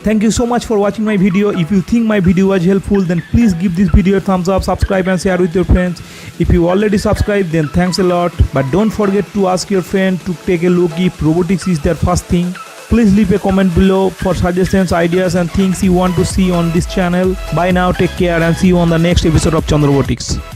Thank you so much for watching my video. If you think my video was helpful, then please give this video a thumbs up, subscribe and share with your friends. If you already subscribed, then thanks a lot. But don't forget to ask your friend to take a look if robotics is their first thing. Please leave a comment below for suggestions, ideas and things you want to see on this channel. Bye now, take care and see you on the next episode of Chandrabotics.